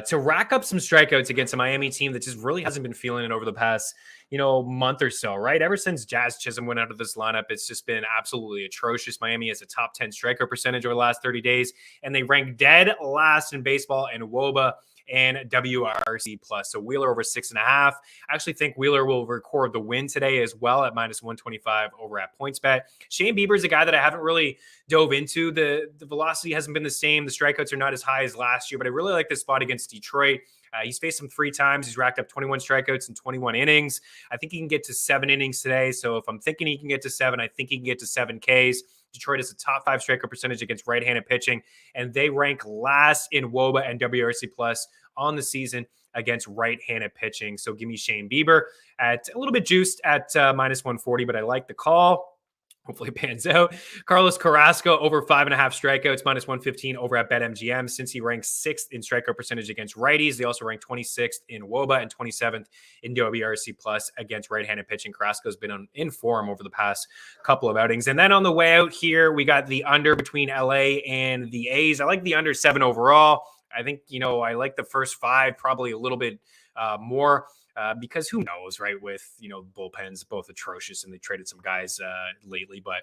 to rack up some strikeouts against a Miami team that just really hasn't been feeling it over the past, month or so, right? Ever since Jazz Chisholm went out of this lineup, it's just been absolutely atrocious. Miami has a top 10 strikeout percentage over the last 30 days, and they rank dead last in baseball in WOBA and WRC plus. So Wheeler over 6.5. I actually think Wheeler will record the win today as well at -125 over at PointsBet. Shane Bieber is a guy that I haven't really dove into. The velocity hasn't been the same. The strikeouts are not as high as last year, but I really like this spot against Detroit. He's faced him 3 times. He's racked up 21 strikeouts in 21 innings. I think he can get to 7 innings today. So if I'm thinking he can get to 7, I think he can get to 7 Ks. Detroit is a top 5 strikeout percentage against right-handed pitching, and they rank last in WOBA and WRC plus on the season against right-handed pitching. So give me Shane Bieber at a little bit juiced at -140, but I like the call. Hopefully it pans out. Carlos Carrasco over 5.5 strikeouts, -115 over at BetMGM. Since he ranks 6th in strikeout percentage against righties, they also rank 26th in WOBA and 27th in WRC plus against right-handed pitching. Carrasco's been in form over the past couple of outings. And then on the way out here, we got the under between LA and the A's. I like the under 7 overall. I think, I like the first 5 probably a little bit more. Because who knows, right? With, bullpens both atrocious, and they traded some guys lately, but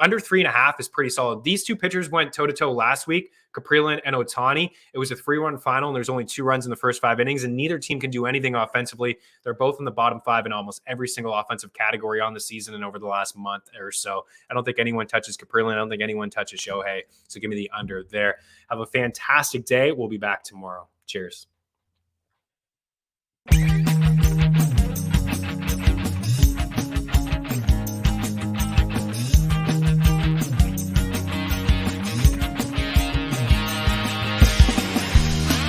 under 3.5 is pretty solid. These 2 pitchers went toe-to-toe last week, Caprillan and Ohtani. It was a 3-run final, and there's only 2 runs in the first 5 innings, and neither team can do anything offensively. They're both in the bottom 5 in almost every single offensive category on the season and over the last month or so. I don't think anyone touches Caprillan. I don't think anyone touches Shohei. So give me the under there. Have a fantastic day. We'll be back tomorrow. Cheers.